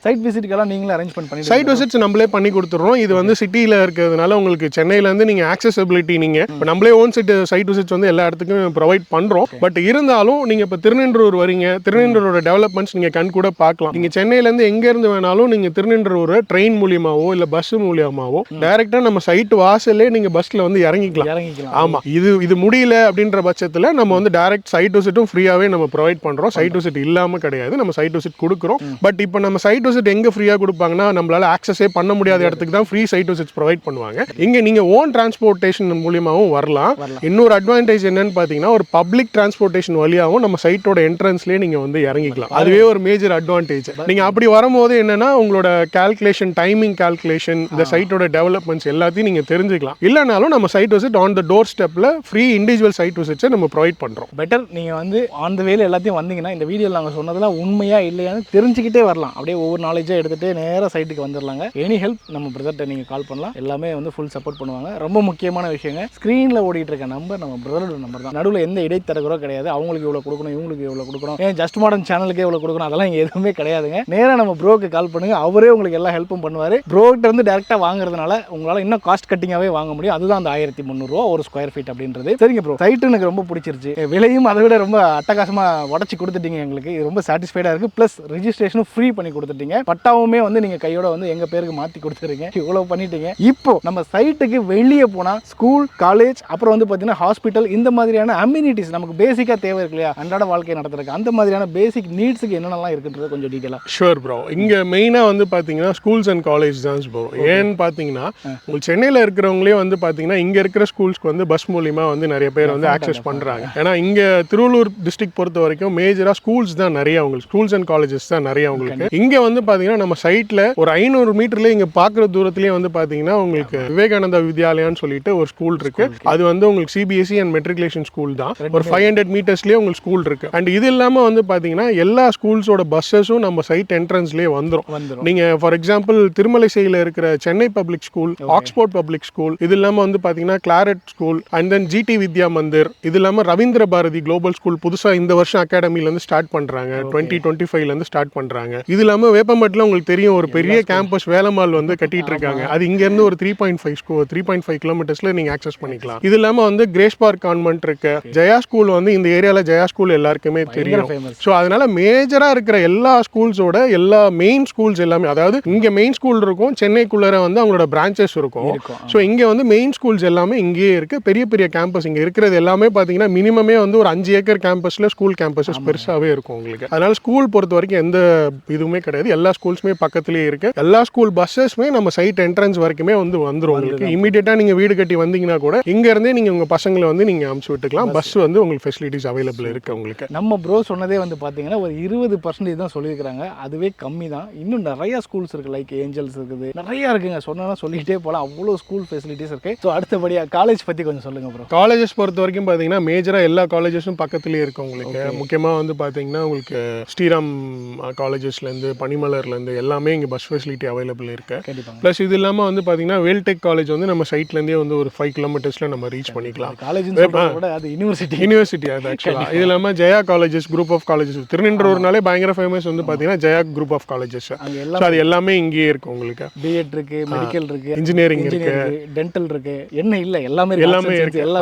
விசிட்டுக்கெல்லாம் நீங்களே அரேஞ்ச்மெண்ட் பண்ணி சைட் விசிட்ஸ் நம்மளே பண்ணி கொடுத்துருவோம். இது வந்து சிட்டியில் இருக்கிறதுனால உங்களுக்கு சென்னையிலேருந்து நீங்கள் ஆக்சசபிலிட்டி நீங்கள் இப்போ நம்மளே ஓன் சைட் விசிட்ஸ் வந்து எல்லா இடத்துக்கும் ப்ரொவைட் பண்ணுறோம். பட் இருந்தாலும் நீங்கள் இப்போ திருநின்றவூர் வரீங்க, திருநின்றவூரோட டெவலப்மெண்ட்ஸ் நீங்கள் கண் கூட பார்க்கலாம். நீங்கள் சென்னையிலேருந்து எங்கேருந்து வேணாலும் நீங்கள் திருநின்றவூரை ட்ரெயின் மூலியமாவோ இல்லை பஸ் மூலியமாவோ டைரெக்டாக நம்ம சைட் வாசலே நீங்கள் பஸ்ஸில் வந்து இறங்கிக்கலாம். ஆமாம், இது முடியல அப்படின்ற பட்சத்தில் நம்ம வந்து டைரக்ட் சைட் விசிட்டும் ஃப்ரீயாகவே நம்ம ப்ரொவைட் பண்ணுறோம். சைட் விசிட் இல்லாமல் கிடையாது, நம்ம சைட் விசிட் கொடுக்குறோம். பட் இப்போ நம்ம சைட் விசிட் எங்கே ஃப்ரீயாக கொடுப்பாங்கன்னா நம்மளால ஆக்சஸே பண்ண முடியாத இடத்துக்கு தான் ஃப்ரீ சைட் விசிட்ஸ் ப்ரொவைட் பண்ணுவாங்க. இங்கே நீங்கள் ஓன் டிரான்ஸ்போர்ட்டேஷன் மூலியமாகவும் வரலாம். இன்னொரு அட்வான்டேஜ் என்னன்னு பார்த்தீங்கன்னா ஒரு பப்ளிக் டிரான்ஸ்போர்ட்டேஷன் வழியாகவும் நம்ம சைட்டோட என்ட்ரன்ஸ்லேயே நீங்கள் வந்து இறங்கிக்கலாம். அதுவே ஒரு மேஜர் அட்வான்டேஜ். நீங்கள் அப்படி வரும்போது என்னன்னா உங்களோட கால்குலேஷன், டைமிங் கால்குலேஷன், இந்த சைட்டோட டெவலப்மெண்ட்ஸ் எல்லாத்தையும் நீங்கள் தெரிஞ்சுக்கலாம். இல்லைனாலும் நம்ம side visit on the door ஸ்டெப்பில் ஃப்ரீ இண்டிவிஜுவல் சைட் விசிட்ஸை நம்ம ப்ரொவைட் பண்ணுறோம். பெட்டர் நீங்கள் வந்து ஆன் த வேல எல்லாத்தையும் வந்தீங்கன்னா இந்த வீடியோவில் நாங்கள் சொன்னதெல்லாம் உண்மையா இல்லையான்னு தெரிஞ்சுக்கிட்டே வரலாம். அப்படியே ஒவ்வொரு நாலேஜாக எடுத்துகிட்டு நேராக சைட்டுக்கு வந்துடலாங்க. எனி ஹெல்ப் நம்ம பிரதர்கிட்ட நீங்கள் கால் பண்ணலாம். எல்லாமே வந்து ஃபுல் சப்போர்ட் பண்ணுவாங்க. ரொம்ப முக்கியமான விஷயங்க, ஸ்க்ரீனில் ஓடிட்டு இருக்க நம்பர் நம்ம பிரதரோட நம்பர் தான். நடுவில் எந்த இடைத்தரகரோ கிடையாது. அவங்களுக்கு இவ்வளோ கொடுக்கணும், இவங்களுக்கு இவ்வளோ கொடுக்கணும், ஜஸ்ட் மாடர்ன் சேனலுக்கே இவ்வளோ கொடுக்கணும், அதெல்லாம் இங்கே எதுவுமே கிடையாதுங்க. நேராக நம்ம ப்ரோக்கு கால் பண்ணுங்க, அவரே உங்களுக்கு எல்லா ஹெல்ப்பும் பண்ணுவார். ப்ரோக்கிட்ட வந்து டேரெக்டாக வாங்குறதுனால உங்களால் இன்னும் காஸ்ட் கட்டிங்காகவே வாங்க முடியும். அதுதான் அந்த 1300 ரூபா ஒரு ஸ்கொயர் ஃபீட் அப்படின்றது. சரிங்க ப்ரோ, சைட்டு எனக்கு ரொம்ப பிடிச்சிருச்சு. விலையும் அதை விட ரொம்ப அட்டகாசமாக உடச்சி கொடுத்துட்டீங்க. எங்களுக்கு ரொம்ப சாட்டிஸ்ஃபைடாக இருக்குது. ப்ளஸ் ரெஜிஸ்ட்ரேஷனும் ஃப்ரீ பண்ணி கொடுத்துட்டீங்க. பட்டாவுமே வந்து நீங்கள் கையோட வந்து எங்கள் பேருக்கு மாற்றி கொடுத்துருங்க. இவ்வளோ பண்ணிட்டீங்க. இப்போ நம்ம சைட்டுக்கு வெளியே போனால் ஸ்கூல், காலேஜ், அப்புறம் வந்து பார்த்தீங்கன்னா ஹாஸ்பிட்டல், இந்த மாதிரியான அம்யூனிட்டிஸ் நமக்கு பேசிக்காக தேவை இருக்கு இல்லையா, அன்றாட வாழ்க்கை நடத்துறதுக்கு, அந்த மாதிரியான பேசிக் நீட்ஸுக்கு என்னென்னலாம் இருக்குன்றது கொஞ்சம் டீட்டெயிலாக. ஷுவர் ப்ரோ, இங்கே மெயினாக வந்து பார்த்தீங்கன்னா ஸ்கூல்ஸ் அண்ட் காலேஜ் தான் ப்ரோ. ஏன்னு பார்த்தீங்கன்னா உங்களுக்கு சென்னையில் இருக்கிறவங்களே வந்து பார்த்தீங்கன்னா இங்கே இருக்கிற ஸ்கூல்ஸ்க்கு வந்து பஸ் மூலியமாக வந்து நிறைய பேர் வந்து ஆக்சஸ் பண்ணுறாங்க. ஏன்னா இங்கே திருவள்ளூர் டிஸ்ட்ரிக்ட் பொறுத்த வரைக்கும் மேஜராக ஸ்கூல்ஸ் தான் நிறைய, உங்களுக்கு ஸ்கூல்ஸ் அண்ட் காலேஜஸ் தான் நிறைய உங்களுக்கு. இங்கே வந்து பார்த்தீங்கன்னா நம்ம சைட்டில் ஒரு 500 மீட்டர்லேயே இங்கே பார்க்குற தூரத்துலேயே வந்து பார்த்தீங்கன்னா உங்களுக்கு விவேகானந்தா வித்யாலயான்னு சொல்லிட்டு ஒரு ஸ்கூல் இருக்கு. அது வந்து உங்களுக்கு சிபிஎஸ்இ அண்ட் மெட்ரிகுலேஷன் ஸ்கூல் தான். ஒரு 500 மீட்டர்ஸ்லேயே உங்களுக்கு ஸ்கூல் இருக்கு. அண்ட் இது இல்லாமல் வந்து பார்த்தீங்கன்னா எல்லா ஸ்கூல்ஸோட பஸ்ஸஸும் நம்ம சைட் என்ட்ரன்ஸ்லேயே வந்துடும். நீங்கள் ஃபார் எக்ஸாம்பிள் எக்ஸாம்பிள் திருமலைசையில் இருக்கிற Chennai public school, Oxford public school, இது இல்லாமல் வந்து பார்த்தீங்கன்னா Claret school, and then GD Vidya Mandir, இது இல்லாமல் ரவீந்திர பாரதி குளோபல் ஸ்கூல் புதுசாக இந்த வருஷம் அகாடமிலேருந்து ஸ்டார்ட் பண்ணுறாங்க, 2025லேருந்து ஸ்டார்ட் பண்ணுறாங்க. இது இல்லாமல் வேப்பம்பட்டில் உங்களுக்கு தெரியும் ஒரு பெரிய கேம்பஸ் வேலம்மாள் வந்து கட்டிட்டு இருக்காங்க. அது இங்கேருந்து ஒரு 3.5 கிலோமீட்டர்ஸில் நீங்கள் ஆக்சஸ் பண்ணிக்கலாம். இது இல்லாமல் வந்து கிரேஸ் பார்க் கான்வென்ட் இருக்கு, ஜெயா ஸ்கூல் வந்து இந்த ஏரியாவில் ஜெயா ஸ்கூல் எல்லாருக்குமே தெரியும். ஸோ அதனால மேஜராக இருக்கிற எல்லா ஸ்கூல்ஸோட எல்லா மெயின் ஸ்கூல்ஸ் எல்லாமே, அதாவது இங்கே மெயின் ஸ்கூல் இருக்கும், சென்னைக்குள்ளே வந்து அவங்களோட பிரான்ச்சஸ் இருக்கும். ஸோ இங்கே வந்து மெயின் ஸ்கூல்ஸ் எல்லாமே இங்கேயே இருக்கு. பெரிய பெரிய கேம்பஸ் இங்கே இருக்கிறது எல்லாமே பார்த்தீங்கன்னா மினிமமே வந்து ஒரு 5 ஏக்கர் கேம்பஸில் ஸ்கூல் கேம்பஸஸ் பெருசாகவே இருக்கும் உங்களுக்கு. அதனால ஸ்கூல் பொறுத்த வரைக்கும் எந்த இதுவுமே கிடையாது. எல்லா ஸ்கூல்ஸுமே பக்கத்துலேயே இருக்கு. எல்லா ஸ்கூல் பஸ்ஸஸ்மே நம்ம சைட் என்ட்ரன்ஸ் வரைக்குமே வந்துரும் உங்களுக்கு. இமீடியட்டாக நீங்கள் வீடு கட்டி வந்தீங்கன்னா கூட இங்க இருந்தே நீங்கள் உங்கள் பசங்களை வந்து நீங்கள் அனுப்பிச்சு விட்டுக்கலாம். பஸ் வந்து உங்களுக்கு ஃபெசிலிட்டிஸ் அவைலபிள் இருக்கு உங்களுக்கு. நம்ம ப்ரோ சொன்னதே வந்து பார்த்தீங்கன்னா ஒரு 20% தான் சொல்லியிருக்காங்க. அதுவே கம்மி தான். இன்னும் நிறைய ஸ்கூல்ஸ் இருக்கு, லைக் ஏஞ்சல்ஸ் இருக்குது, நிறைய இருக்குங்க. சொன்னா சொல்லிட்டே போகலாம், அவ்வளோ ஸ்கூல் ஃபெசிலிட்டிஸ் இருக்கு. ஸோ அடுத்தபடியாக காலேஜ் பற்றி கொஞ்சம் சொல்லுங்க ப்ரோ. காலேஜஸ் பொறுத்த வரைக்கும் பார்த்தீங்கன்னா மேஜராக எல்லா காலேஜஸும் பக்கத்துலேயே இருக்கு உங்களுக்கு. முக்கியமாக வந்து பார்த்தீங்கன்னா உங்களுக்கு ஸ்ரீராம் காலேஜஸ்லேருந்து பனிமலர்லேருந்து எல்லாமே இங்கே பஸ் ஃபெசிலிட்டி அவைலபிள் இருக்கு. ப்ளஸ் இது இல்லாமல் வந்து பார்த்தீங்கன்னா வேல்டெக் காலேஜ் வந்து நம்ம சைட்லேருந்தே வந்து ஒரு 5 கிலோமீட்டர்ஸில் நம்ம ரீச் பண்ணிக்கலாம். காலேஜ் அது யூனிவர்சிட்டி அது ஆக்சுவலாக. இது இல்லாமல் Jaya colleges, group of colleges, திருநின்றூர்னாலே பயங்கர ஃபேமஸ் வந்து பார்த்தீங்கன்னா Jaya group of colleges. So அது எல்லாமே இங்கேயே இருக்கு உங்களுக்கு. பிஎட் இருக்கு, மெடிக்கல் இருக்கு, இன்ஜினியரிங் இருக்கு, டென்டல் இருக்கு, என்ன இல்லை எல்லாமே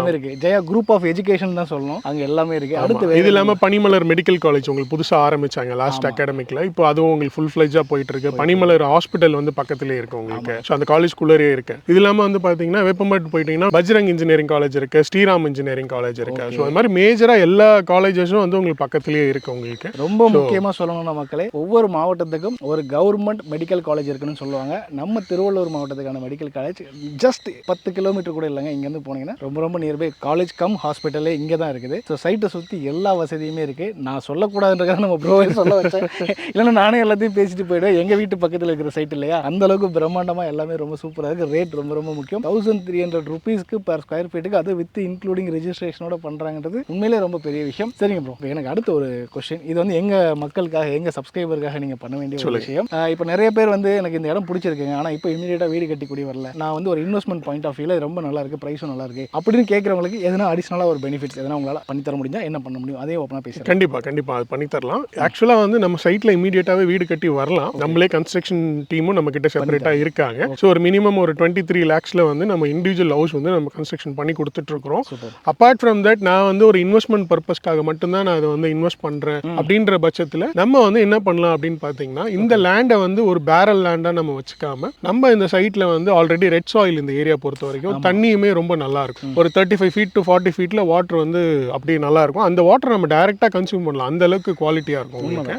இருக்கு. ஜெயா குரூப் ஆஃப் எஜுகேஷன் தான் சொல்லணும், அங்கே எல்லாமே இருக்கு. அடுத்து இது இல்லாமல் பனிமலர் மெடிக்கல் காலேஜ் உங்களுக்கு புதுசாக ஆரம்பிச்சாங்க லாஸ்ட் அகாடமிக்ல. இப்போ அதுவும் உங்களுக்கு ஃபுல் ஃபிளெஜ்ஜாக போயிட்டு இருக்கு. பனிமலர் ஹாஸ்பிட்டல் வந்து பக்கத்திலே இருக்கு உங்களுக்கு. ஸோ அந்த காலேஜ்குள்ளே இருக்கு. இது இல்லாமல் வந்து பார்த்தீங்கன்னா வேப்பம்பட்டு போயிட்டீங்கன்னா பஜ்ரங் இன்ஜினியரிங் காலேஜ் இருக்கு, ஸ்ரீராம் இன்ஜினியரிங் காலேஜ் இருக்கு. ஸோ அது மாதிரி மேஜராக எல்லா காலேஜஸும் வந்து உங்களுக்கு பக்கத்திலேயே இருக்கு உங்களுக்கு. ரொம்ப முக்கியமாக சொல்லணும்னா மக்களே, ஒவ்வொரு மாவட்டத்துக்கும் ஒரு கவர்மெண்ட் மெடிக்கல் காலேஜ் இருக்குன்னு சொல்லுவாங்க. நம்ம திருவள்ளூர் மாவட்டத்துக்கான மெடிக்கல் காலேஜ் ஜஸ்ட் 10 கிலோமீட்டர் கூட இல்லைங்க. இங்கேருந்து போனீங்கன்னா ரொம்ப நியர்பை காலேஜ் கம் ஹாஸ்பிட்டலே இங்கே தான் இருக்குது. ஸோ சைட்டை சுற்றி எல்லா வசதியுமே இருக்கு. நான் சொல்லக்கூடாதுன்றதுக்காக நம்ம ப்ரோவே சொல்ல வச்சேன், இல்லைன்னா நானே எல்லாத்தையும் பேசிட்டு போயிடுவேன். எங்கள் வீட்டு பக்கத்தில் இருக்கிற சைட் இல்லையா, அந்த அளவுக்கு பிரம்மாண்டமாக எல்லாமே ரொம்ப சூப்பராக இருக்குது. ரேட் ரொம்ப முக்கியம். 1300 rupeesக்கு பர் ஸ்கொயர் ஃபீட்டுக்கு, அது வித் இன்க்ளூடிங் ரெஜிஸ்ட்ரேஷனோட பண்ணுறாங்கன்றது உண்மையிலே ரொம்ப பெரிய விஷயம். சரிங்க ப்ரோ, எனக்கு அடுத்த ஒரு கொஸ்டின், இது வந்து எங்கள் மக்களுக்காக, எங்கள் சப்ஸ்கிரைபருக்காக நீங்கள் பண்ண வேண்டிய ஒரு விஷயம். இப்போ நிறைய பேர் வந்து எனக்கு இந்த இடம் பிடிச்சிருக்குங்க, ஆனால் இப்போ இமீடியட்டாக வீடு கட்டி கூடி வரல, நான் வந்து ஒரு இன்வெஸ்ட்மெண்ட் பாயிண்ட் ஆஃப் வியூவில் ரொம்ப நல்லா இருக்குது, ப்ரைஸும் நல்லா இருக்குது அப்படின்னு கேட்குறவங்களுக்கு எதனா அடிஷனலாக ஒரு பெனிஃபிட்ஸ் எதனா உங்களால் பண்ணித்தர முடிஞ்சால் என்ன பண்ண முடியும், அதே ஓப்பனாக பேசுகிறேன். கண்டிப்பாக அது பண்ணித்தரலாம். ஆக்சுவலாக வந்து நம்ம சைட்டில் இமீடியட்டாகவே வீடு கட்டி வரலாம். நம்மளே கன்ஸ்ட்ரக்ஷன் டீமும் நம்ம கிட்ட செப்பரேட்டாக இருக்காங்க. ஸோ ஒரு மினிமம் ஒரு 23 lakhsல வந்து நம்ம இண்டிவிஜுவல் ஹவுஸ் வந்து நம்ம கன்ஸ்ட்ரக்ஷன் பண்ணி கொடுத்துட்டு இருக்கிறோம். அப்பார்ட் ஃப்ரம் தட் நான் வந்து ஒரு இன்வெஸ்ட்மெண்ட் பர்பஸ்க்காக மட்டும்தான் நான் அதை வந்து இன்வெஸ்ட் பண்ணுறேன் அப்படின்ற பட்சத்தில் நம்ம வந்து என்ன பண்ணலாம் அப்படின்னு பார்த்தீங்கன்னா, இந்த லேண்டை வந்து ஒரு பேரல் லேண்டாக நம்ம வச்சுக்காம நம்ம இந்த சைட்டில் வந்து ஆல்ரெடி ரெட் சாயில் இந்த ஏரியா பொறுத்த வரைக்கும் தண்ணியுமே ரொம்ப நல்லா இருக்கும். ஒரு 35 feet to 40 feetல வாட்டர் வந்து அப்படியே நல்லா இருக்கும். அந்த வாட்டர் நம்ம டைரெக்டாக கன்சியூம் பண்ணலாம், அந்த அளவுக்கு குவாலிட்டியாக இருக்கும் உங்களுக்கு.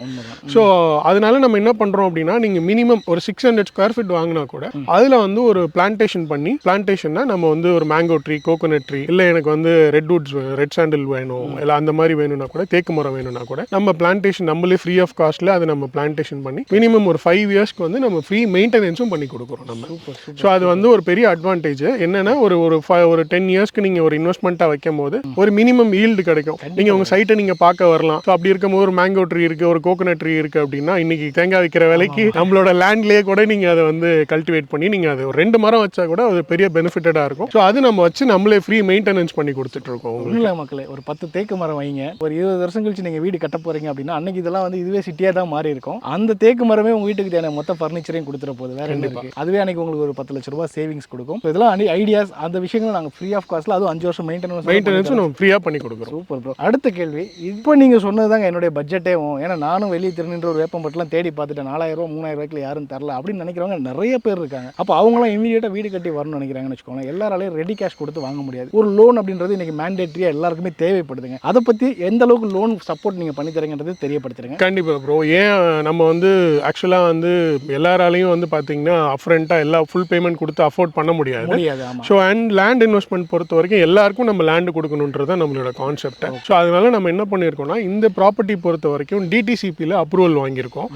ஸோ அதனால நம்ம என்ன பண்ணுறோம் அப்படின்னா, நீங்கள் மினிமம் ஒரு 600 square feet வாங்கினா கூட அதில் வந்து ஒரு பிளான்டேஷன் பண்ணி, பிளான்டேஷன்னா நம்ம வந்து ஒரு மேங்கோ ட்ரீ, கோகோனட் ட்ரீ, இல்லை எனக்கு வந்து ரெட்வுட்ஸ், ரெட் சாண்டில் வேணும், இல்லை அந்த மாதிரி வேணும்னா கூட, தேக்கு மரம் வேணும்னா கூட நம்ம பிளான்டேஷன் நம்மளே ஃப்ரீ ஆஃப் காஸ்ட்டில் அதை நம்ம பிளான்டேஷன் பண்ணி மினிமம் ஒரு 5 yearsக்கு வந்து நம்ம ஃப்ரீ மெயின்டெனன்ஸும் பண்ணி கொடுக்குறோம் நம்ம. ஸோ அது வந்து ஒரு பெரிய அட்வான்டேஜ். என்னன்னா ஒரு 10 yearsக்கு நீங்கள் ஒரு இன்வெஸ்ட்மெண்ட்டாக வைக்கும் போது ஒரு மினிமம் ஈல்டு கிடைக்கும். நீங்கள் உங்கள் சைட்டை நீங்கள் பார்க்க வரலாம். ஸோ அப்படி இருக்கும்போது ஒரு மேங்கோ ட்ரீ இருக்குது, ஒரு கோகோனட் ட்ரீ இருக்குது அப்படின்னா, இன்னைக்கு தேங்காய் விற்கிற விலைக்கு நம்மளோட லேண்ட்லேயே கூட நீங்கள் அதை வந்து கல்டிவேட் பண்ணி நீங்கள் அது ஒரு 2 மரம் வச்சா கூட அது பெரிய பெனிஃபிட்டடாக இருக்கும். ஸோ அது நம்ம வச்சு நம்மளே ஃப்ரீ மெயின்டெனன்ஸ் பண்ணி கொடுத்துட்டு இருக்கோம். இல்லை மக்களே, ஒரு 10 தேக்கு மரம் வைங்க, ஒரு 20 வருஷம் கழிச்சு நீங்கள் வீடு கட்ட போகிறீங்க அப்படின்னா, அன்னைக்கு இதெல்லாம் வந்து இதுவே சிட்டியாக தான் மாறி இருக்கும். அந்த தேக்கு மரமே உங்கள் வீட்டுக்கு தேவையான மொத்த ஃபர்னிச்சரையும் கொடுத்துட போகுது, வேற என்ன இருக்குது. அதுவே அன்னைக்கு உங்களுக்கு ஒரு 10 லட்ச ரூபாய் சேவிங்ஸ் கொடுக்கும். இதெல்லாம் ஐடியாஸ், அந்த விஷயங்களை நாங்கள் ஃப்ரீ ஆஃப் காஸ்ட்டில், அதுவும் 5 வருஷம் மெயின்டெனன்ஸும் நம்ம ஃப்ரீயாக பண்ணி கொடுக்குறோம். Super bro. அடுத்த கேள்வி, இப்போ நீங்கள் சொன்னதுதாங்க என்னுடைய பட்ஜெட்டே. ஏன்னா நானும் வெளியே திருநின்ற ஒரு வேப்பம்பட்டுலாம் தேடி பார்த்துட்டேன், 4000 ரூபா 3000 ரூபாய்க்கு யாரும் தரல அப்படின்னு நினைக்கிறவங்க நிறைய பேர் இருக்காங்க. அப்போ அவங்களாம் இமீடியட்டாக வீடு கட்டி வரணும்னு நினைக்கிறாங்கன்னு வச்சுக்கோங்க. எல்லாராலையும் ரெடி கேஷ் கொடுத்து வாங்க முடியாது. ஒரு லோன் அப்படின்றது இன்னைக்கு மேண்டேட்டரியாக எல்லாருக்குமே தேவைப்படுதுங்க. அதை பற்றி எந்த அளவுக்கு லோன் சப்போர்ட் நீங்கள் பண்ணி தரீங்கன்றது தெரியப்படுத்துறீங்க. கண்டிப்பாக ப்ரோ. ஏன் நம்ம வந்து ஆக்சுவலாக வந்து எல்லாராலையும் வந்து பார்த்தீங்கன்னா அப்ஃப்ரண்ட்டாக எல்லா ஃபுல் பேமெண்ட் கொடுத்து அஃபோர்ட் பண்ண முடியாது. ஸோ அண்ட் லேண்ட் இன்வெஸ்ட்மெண்ட் பொறுத்த வரைக்கும் எல்லாருக்கும் நம்ம லேண்டு கொடுக்கணுன்றது தான் நம்மளோட கான்செப்ட். ஸோ அதனால நம்ம என்ன பண்ணியிருக்கோம்னா, இந்த ப்ராப்பர்ட்டி பொறுத்த வரைக்கும் டிடிசிபியில் அப்ரூவல் வாங்கியிருக்கோம்.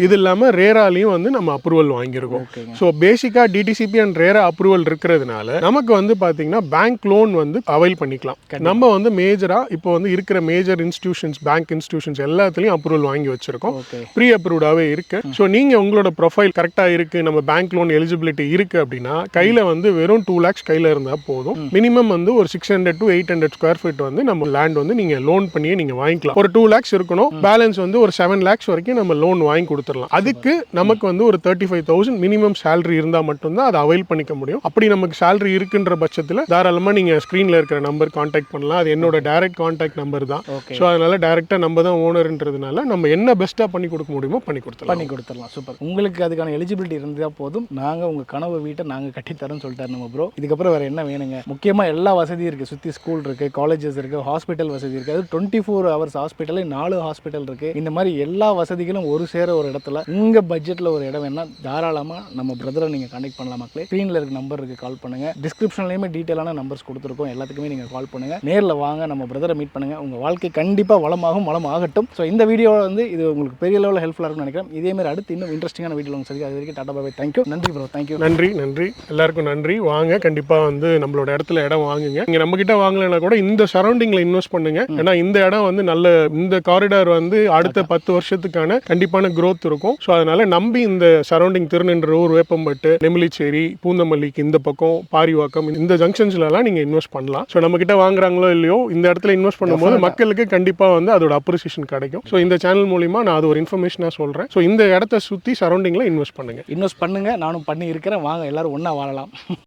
இது இல்லாமல் ரேராலையும் வந்து நம்ம அப்ரூவல் வாங்கியிருக்கோம். ஸோ பேசிக்காக டிடிசிபி அண்ட் ரேரா அப்ரூவல் இருக்கிறதுனால நமக்கு வந்து பார்த்தீங்கன்னா பேங்க் லோன் வந்து அவைல் பண்ணிக்கலாம். நம்ம வந்து மேஜராக இப்போ வந்து இருக்கிற மேஜர் இன்ஸ்டிடியூஷன்ஸ், பேங்க் இன்ஸ்டிடியூஷன்ஸ் எல்லாத்துலேயும் அப்ரூவல் வாங்கி வச்சிருக்கோம். ப்ரீ அப்ரூவ்டாகவே இருக்கு. ஸோ நீங்கள் உங்களோட ப்ரொஃபைல் கரெக்டாக இருக்குது, நம்ம பேங்க் லோன் எலிஜிபிலிட்டி இருக்குது அப்படின்னா கையில் வந்து வெறும் 2 lakhs கையில் இருந்தால் போதும். மினிமம் வந்து ஒரு 600 to 800 ஸ்கொயர் ஃபீட் வந்து நம்ம லேண்ட் வந்து நீங்கள் லோன் பண்ணியே நீங்கள் வாங்கிக்கலாம். ஒரு 2 lakhs இருக்கணும், பேலன்ஸ் வந்து ஒரு 7 lakhs வரைக்கும் நம்ம லோன் வாங்கி கொடுத்துடலாம். அதுக்கு நமக்கு வந்து ஒரு 35,000 மினிமம் சேலரி இருந்தால் மட்டும்தான் அதை அவைல் பண்ணிக்க முடியும். அப்படி நமக்கு சேலரி இருக்குன்ற பட்சத்தில் தாராளமாக நீங்கள் ஸ்க்ரீனில் இருக்கிற நம்பர் கான்டாக்ட் பண்ணலாம். அது என்னோட டைரக்ட் கான்டாக்ட் நம்பர் தான். ஸோ அதனால டைரெக்டாக நம்ம தான் ஓனர்ன்றதுனால நம்ம என்ன பெஸ்ட்டாக பண்ணி கொடுக்க முடியுமோ பண்ணி கொடுத்துடலாம். சூப்பர். உங்களுக்கு அதுக்கான எலிஜிபிலிட்டி இருந்தால் போதும், நாங்கள் உங்கள் கனவு வீட்டை நாங்கள் கட்டித்தரோன்னு சொல்லிட்டாரு நம்ம ப்ரோ. இதுக்கப்புறம் வேறு என்ன வேணுங்க? முக்கியமாக எல்லா வசதியும் இருக்குது. சுற்றி ஸ்கூல் இருக்குது, காலேஜஸ் இருக்குது, ஹாஸ்பிட்டல் வசதி இருக்குது. அது 24 hours ஹாஸ்பிட்டல், 4 ஹாஸ்பிட்டல் இருக்குது. இந்த மாதிரி எல்லா வசதிகளும் ஒரு சேர ஒரு இடத்துல உங்கள் பட்ஜெட்டில் ஒரு இடம் வேணால் தாராளமாக நம்ம பிரதரை நீங்கள் கான்டாக்ட் பண்ணலாம். மக்களே, ஸ்க்ரீனில் இருக்க நம்பர் இருக்குது, கால் பண்ணுங்கள். டிஸ்கிரிப்ஷன்லேயுமே டீட்டெயிலான நம்பர்ஸ் கொடுத்துருக்கோம், எல்லாத்துக்குமே நீங்கள் கால் பண்ணுங்கள். நேரில் வாங்க, நம்ம பிரதரை மீட் பண்ணுங்கள். உங்கள் வாழ்க்கை கண்டிப்பாக வளம் ஆகட்டும். ஸோ இந்த வீடியோ வந்து இது உங்களுக்கு பெரிய லெவலில் ஹெல்ப்ஃபுல்லாக இருக்கும்னு நினைக்கிறேன். இதேமாதிரி அடுத்து இன்னும் இன்ட்ரெஸ்டிங்கான வீடியோ உங்களுக்கு சரி. அது வரைக்கும் டாடா பாய், தேங்க்யூ. நன்றி ப்ரோ, தேங்க்யூ. நன்றி எல்லாருக்கும் நன்றி. வாங்க, கண்டிப்பாக வந்து நம்மளோட இடத்துல இடம் வாங்குங்க. நீங்கள் நம்ம கிட்ட வாங்கலைன்னா கூட இந்த சரௌண்டிங்கில் இன்வெஸ்ட் பண்ணுங்க. ஏன்னா இந்த இடம் வந்து நல்ல, இந்த காரிடார் வந்து அடுத்த 10 வருஷத்துக்கான கண்டிப்பான growth இருக்கும். ஸோ அதனால நம்பி இந்த சரௌண்டிங் திருநின்றூர், வேப்பம்பட்டு, நெமிலிச்சேரி, பூந்தமல்லிக்கு இந்த பக்கம், பாரிவாக்கம், இந்த ஜங்ஷன்ஸ்லாம் நீங்கள் இன்வெஸ்ட் பண்ணலாம். ஸோ நம்ம கிட்ட வாங்குறாங்களோ இல்லையோ, இந்த இடத்துல இன்வெஸ்ட் பண்ணும்போது மக்களுக்கு கண்டிப்பாக வந்து அதோட அப்ரிசியேஷன் கிடைக்கும். ஸோ இந்த சேனல் மூலிமா நான் அது ஒரு இன்ஃபர்மேஷனாக சொல்கிறேன். ஸோ இந்த இடத்த சுற்றி சரௌண்டிங்கில் இன்வெஸ்ட் பண்ணுங்க. நானும் பண்ணி இருக்கிறேன். வாங்க, எல்லாரும் ஒன்றா வாழலாம்.